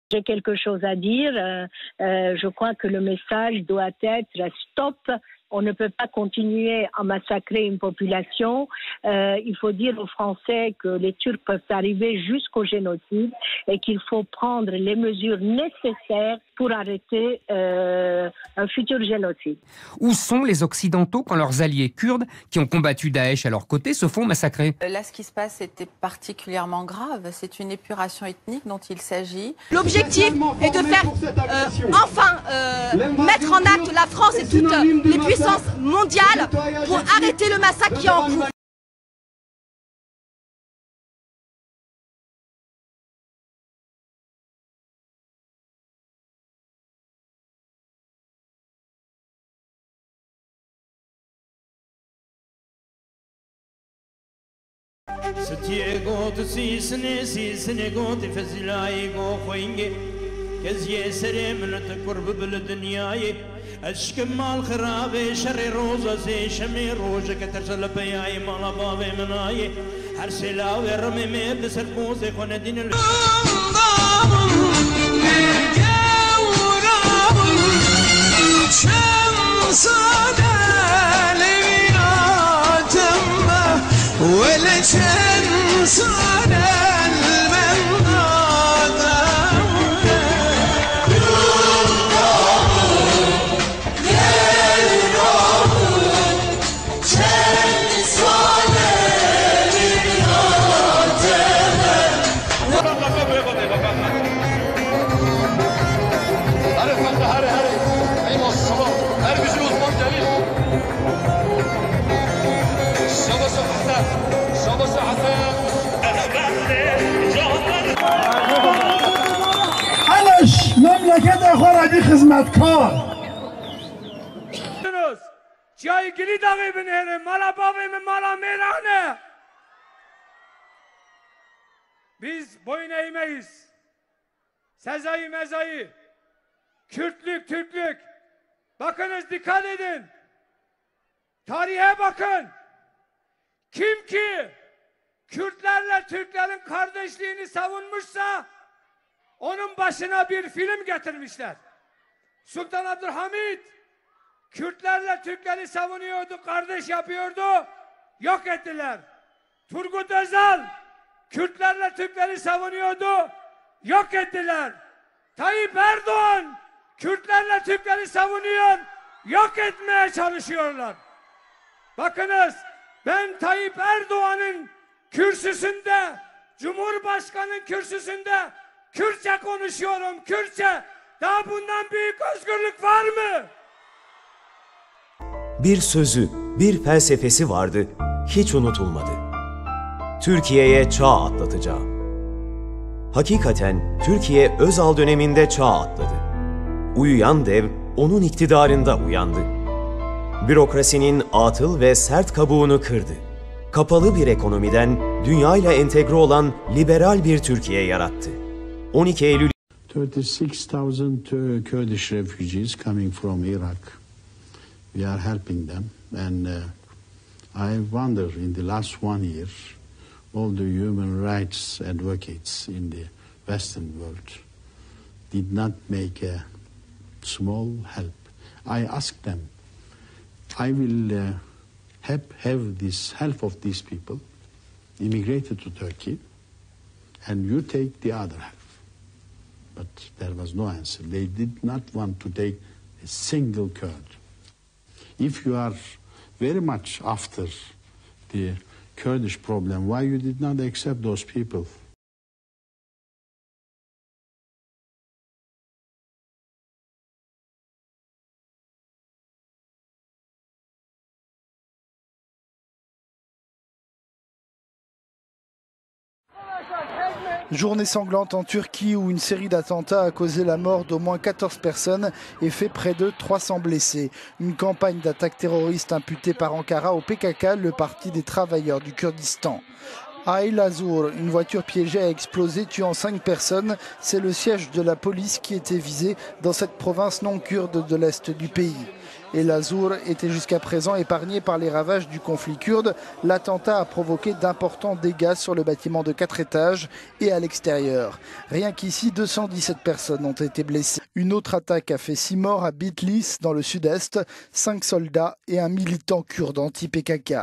J'ai quelque chose à dire. Je crois que le message doit être stop. On ne peut pas continuer à massacrer une population. Il faut dire aux Français que les Turcs peuvent arriver jusqu'au génocide et qu'il faut prendre les mesures nécessaires pour arrêter un futur génocide. Où sont les Occidentaux quand leurs alliés kurdes, qui ont combattu Daesh à leur côté, se font massacrer? Là, ce qui se passe était particulièrement grave. C'est une épuration ethnique dont il s'agit. L'objectif est de faire mettre en acte la France et toutes les puissances mondiales pour arrêter le massacre qui est en cours. ستيقوت سيسني قوت فزلاي قو خوينجي كزي سري من تقرب بالدنياي اشكم مال خرابي شري روزة زي شمي روجة كترسل بياي مال بابي مناي هرسلاوي رمي ميد سربوزي خون دين ولا تنسى memleket ekolojik hizmetkar. Çay gili dağı binere, mala babi mi mala merane. Biz boyun eğmeyiz. Sezai mezai, Kürtlük, Türklük. Bakınız dikkat edin. Tarihe bakın. Kim ki Kürtlerle Türklerin kardeşliğini savunmuşsa onun başına bir film getirmişler. Sultan Abdülhamit Kürtlerle Türkleri savunuyordu, kardeş yapıyordu, yok ettiler. Turgut Özal Kürtlerle Türkleri savunuyordu, yok ettiler. Tayyip Erdoğan Kürtlerle Türkleri savunuyor, yok etmeye çalışıyorlar. Bakınız, ben Tayyip Erdoğan'ın kürsüsünde, Cumhurbaşkanı'nın kürsüsünde Kürtçe konuşuyorum, Kürtçe. Daha bundan büyük özgürlük var mı? Bir sözü, bir felsefesi vardı, hiç unutulmadı. Türkiye'ye çağ atlatacağım. Hakikaten Türkiye Özal döneminde çağ atladı. Uyuyan dev onun iktidarında uyandı. Bürokrasinin atıl ve sert kabuğunu kırdı. Kapalı bir ekonomiden dünyayla entegre olan liberal bir Türkiye yarattı. 12 Eylül 36,000 Kurdish refugees coming from Iraq. We are helping them, and I wonder, in the last 1 year, all the human rights advocates in the Western world did not make a small help. I asked them, I will have this help of these people immigrated to Turkey, and you take the other half. But there was no answer. They did not want to take a single Kurd. If you are very much after the Kurdish problem, why you did not accept those people? Journée sanglante en Turquie où une série d'attentats a causé la mort d'au moins 14 personnes et fait près de 300 blessés. Une campagne d'attaques terroristes imputée par Ankara au PKK, le parti des travailleurs du Kurdistan. À El Azur, une voiture piégée a explosé, tuant 5 personnes. C'est le siège de la police qui était visé dans cette province non kurde de l'est du pays. Et l'Azour était jusqu'à présent épargné par les ravages du conflit kurde. L'attentat a provoqué d'importants dégâts sur le bâtiment de 4 étages et à l'extérieur. Rien qu'ici, 217 personnes ont été blessées. Une autre attaque a fait 6 morts à Bitlis, dans le sud-est, 5 soldats et un militant kurde anti-PKK.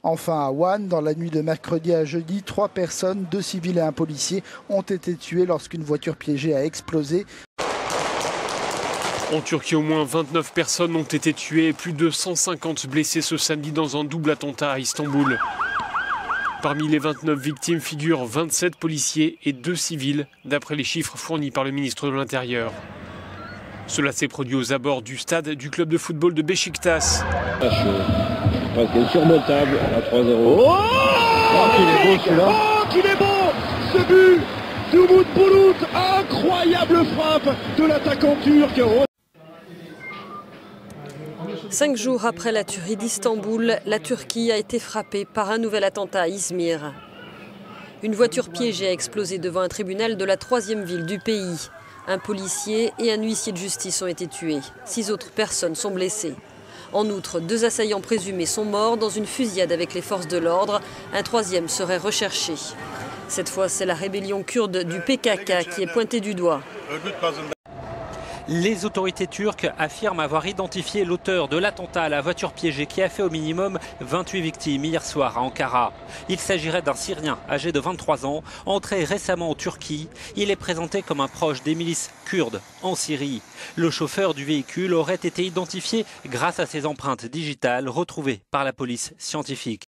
Enfin, à Van, dans la nuit de mercredi à jeudi, 3 personnes, 2 civils et un policier, ont été tués lorsqu'une voiture piégée a explosé. En Turquie, au moins 29 personnes ont été tuées et plus de 150 blessés ce samedi dans un double attentat à Istanbul. Parmi les 29 victimes figurent 27 policiers et 2 civils, d'après les chiffres fournis par le ministre de l'Intérieur. Cela s'est produit aux abords du stade du club de football de Beşiktaş. Surmontable à 3-0. Oh, qu'il est beau celui-là. Oh, qu'il est beau ce but d'Umut Bulut. Incroyable frappe de l'attaquant turc. 5 jours après la tuerie d'Istanbul, la Turquie a été frappée par un nouvel attentat à Izmir. Une voiture piégée a explosé devant un tribunal de la 3e ville du pays. Un policier et un huissier de justice ont été tués. 6 autres personnes sont blessées. En outre, 2 assaillants présumés sont morts dans une fusillade avec les forces de l'ordre. Un 3e serait recherché. Cette fois, c'est la rébellion kurde du PKK qui est pointée du doigt. Les autorités turques affirment avoir identifié l'auteur de l'attentat à la voiture piégée qui a fait au minimum 28 victimes hier soir à Ankara. Il s'agirait d'un Syrien âgé de 23 ans, entré récemment en Turquie. Il est présenté comme un proche des milices kurdes en Syrie. Le chauffeur du véhicule aurait été identifié grâce à ses empreintes digitales retrouvées par la police scientifique.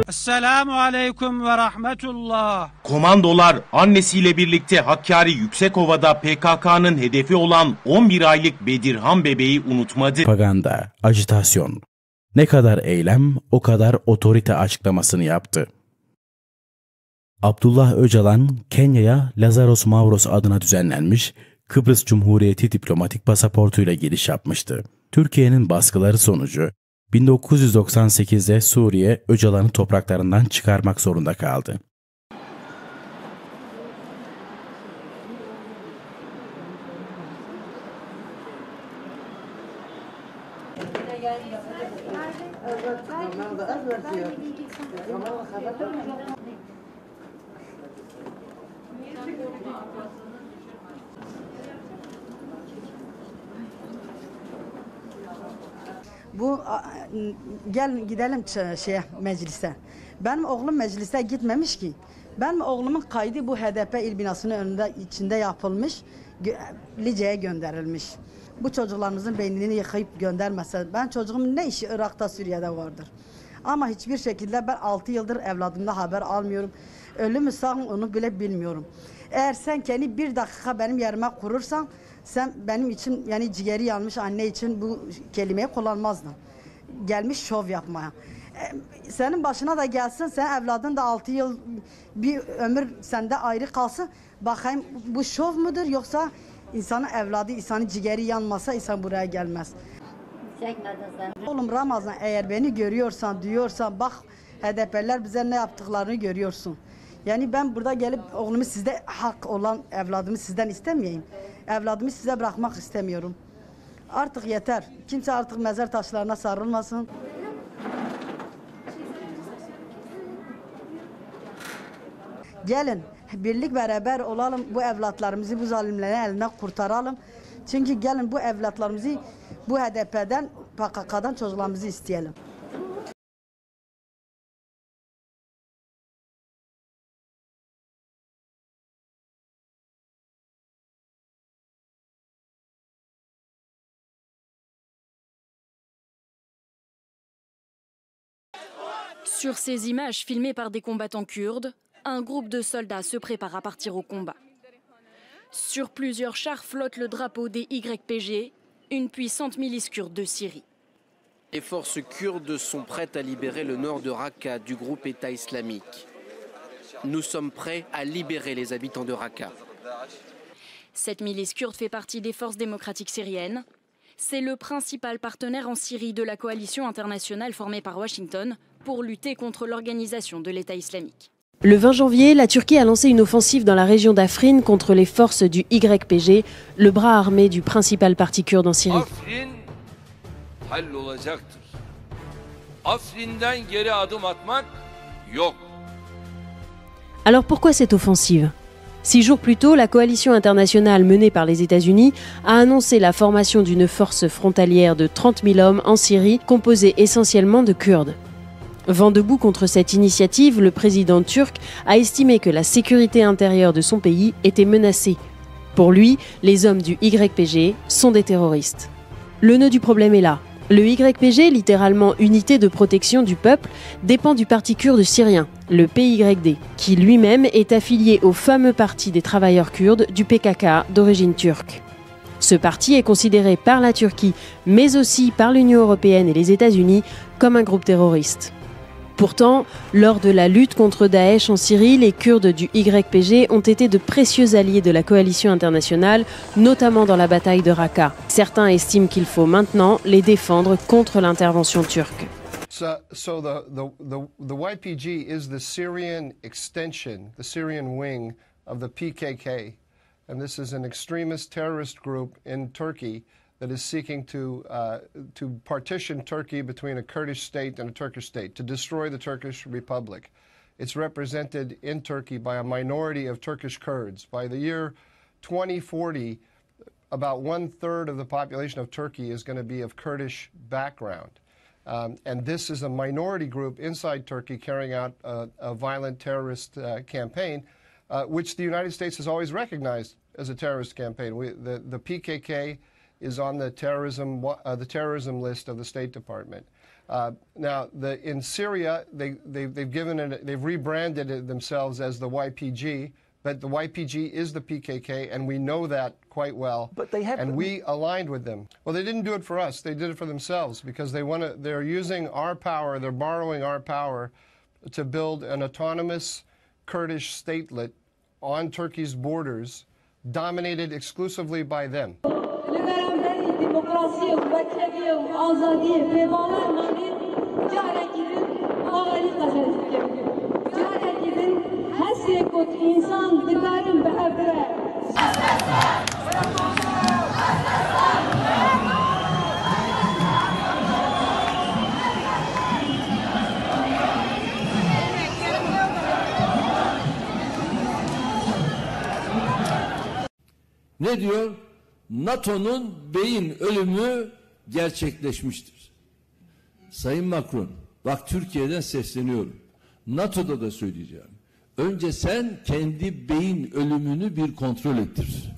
Esselamu aleyküm ve rahmetullah. Komandolar annesiyle birlikte Hakkari Yüksekova'da PKK'nın hedefi olan 11 aylık Bedirhan bebeği unutmadı. Propaganda, ajitasyon. Ne kadar eylem, o kadar otorite açıklamasını yaptı. Abdullah Öcalan, Kenya'ya Lazaros Mavros adına düzenlenmiş Kıbrıs Cumhuriyeti diplomatik pasaportuyla giriş yapmıştı. Türkiye'nin baskıları sonucu 1998'de Suriye Öcalan'ı topraklarından çıkarmak zorunda kaldı. Gel gidelim meclise. Benim oğlum meclise gitmemiş ki. Benim oğlumun kaydı bu HDP il binasının önünde içinde yapılmış, Lice'ye gönderilmiş. Bu çocuklarımızın beynini yıkayıp göndermese, ben çocuğumun ne işi Irak'ta, Suriye'de vardır. Ama hiçbir şekilde ben 6 yıldır evladımda haber almıyorum. Ölü mü sağ mı onu bile bilmiyorum. Eğer sen kendi bir dakika benim yerime kurursan, sen benim için yani ciğeri yanmış anne için bu kelimeyi kullanmazdın. Gelmiş şov yapmaya. Senin başına da gelsin, sen evladın da 6 yıl bir ömür sende ayrı kalsın. Bakayım bu şov mudur yoksa insanın evladı, insanın ciğeri yanmasa insan buraya gelmez. Oğlum Ramazan eğer beni görüyorsan, diyorsan bak HDP'ler bize ne yaptıklarını görüyorsun. Yani ben burada gelip oğlumu sizde hak olan evladımı sizden istemeyeyim. Evladımı size bırakmak istemiyorum. Artık yeter. Kimse artık mezar taşlarına sarılmasın. Gelin birlik beraber olalım. Bu evlatlarımızı bu zalimlerin elinden kurtaralım. Çünkü gelin bu evlatlarımızı bu HDP'den, PKK'dan çocuklarımızı isteyelim. Sur ces images filmées par des combattants kurdes, un groupe de soldats se prépare à partir au combat. Sur plusieurs chars flotte le drapeau des YPG, une puissante milice kurde de Syrie. Les forces kurdes sont prêtes à libérer le nord de Raqqa du groupe État islamique. Nous sommes prêts à libérer les habitants de Raqqa. Cette milice kurde fait partie des forces démocratiques syriennes. C'est le principal partenaire en Syrie de la coalition internationale formée par Washington pour lutter contre l'organisation de l'État islamique. Le 20 janvier, la Turquie a lancé une offensive dans la région d'Afrin contre les forces du YPG, le bras armé du principal parti kurde en Syrie. Alors pourquoi cette offensive ? 6 jours plus tôt, la coalition internationale menée par les États-Unis a annoncé la formation d'une force frontalière de 30 000 hommes en Syrie, composée essentiellement de Kurdes. Vent debout contre cette initiative, le président turc a estimé que la sécurité intérieure de son pays était menacée. Pour lui, les hommes du YPG sont des terroristes. Le nœud du problème est là. Le YPG, littéralement Unité de protection du peuple, dépend du parti kurde syrien, le PYD, qui lui-même est affilié au fameux parti des travailleurs kurdes du PKK d'origine turque. Ce parti est considéré par la Turquie, mais aussi par l'Union européenne et les États-Unis, comme un groupe terroriste. Pourtant, lors de la lutte contre Daesh en Syrie, les Kurdes du YPG ont été de précieux alliés de la coalition internationale, notamment dans la bataille de Raqqa. Certains estiment qu'il faut maintenant les défendre contre l'intervention turque. So the YPG is the Syrian extension, the Syrian wing of the PKK. And this is an extremist terrorist group in Turkey that is seeking to partition Turkey between a Kurdish state and a Turkish state, to destroy the Turkish Republic. It's represented in Turkey by a minority of Turkish Kurds. By the year 2040, about 1/3 of the population of Turkey is going to be of Kurdish background. And this is a minority group inside Turkey carrying out a violent terrorist campaign, which the United States has always recognized as a terrorist campaign. The PKK is on the terrorism list of the State Department. Now, in Syria, they've rebranded themselves as the YPG, but the YPG is the PKK, and we know that quite well. And we aligned with them. Well, they didn't do it for us; they did it for themselves because they're using our power, they're borrowing our power to build an autonomous Kurdish statelet on Turkey's borders, dominated exclusively by them. Ne diyor? NATO'nun beyin ölümü gerçekleşmiştir. Sayın Macron, bak Türkiye'den sesleniyorum. NATO'da da söyleyeceğim. Önce sen kendi beyin ölümünü bir kontrol ettir.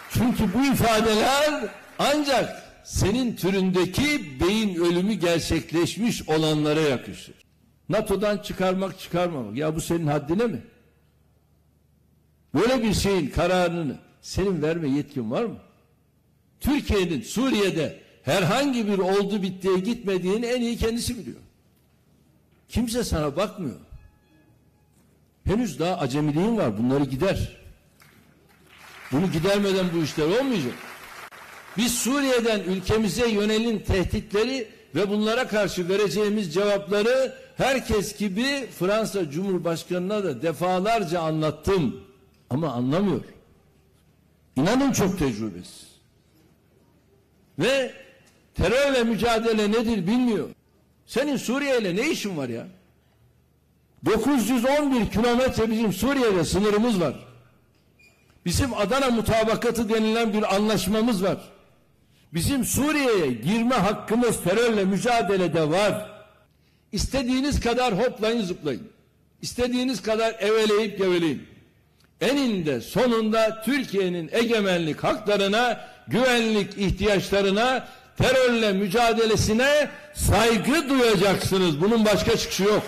Çünkü bu ifadeler ancak senin türündeki beyin ölümü gerçekleşmiş olanlara yakışır. NATO'dan çıkarmamak. Ya bu senin haddine mi? Böyle bir şeyin kararını senin verme yetkin var mı? Türkiye'nin Suriye'de herhangi bir oldu bittiye gitmediğini en iyi kendisi biliyor. Kimse sana bakmıyor. Henüz daha acemiliğin var. Bunları gider. Bunu gidermeden bu işler olmayacak. Biz Suriye'den ülkemize yönelin tehditleri ve bunlara karşı vereceğimiz cevapları herkes gibi Fransa Cumhurbaşkanı'na da defalarca anlattım. Ama anlamıyor. İnanın çok tecrübesiz. Ve terörle mücadele nedir bilmiyor. Senin Suriye ile ne işin var ya? 911 kilometre bizim Suriye'de sınırımız var. Bizim Adana Mutabakatı denilen bir anlaşmamız var. Bizim Suriye'ye girme hakkımız terörle mücadelede var. İstediğiniz kadar hoplayın zıplayın. İstediğiniz kadar eveleyip geveleyin. Eninde sonunda Türkiye'nin egemenlik haklarına, güvenlik ihtiyaçlarına, terörle mücadelesine saygı duyacaksınız. Bunun başka çıkışı yok.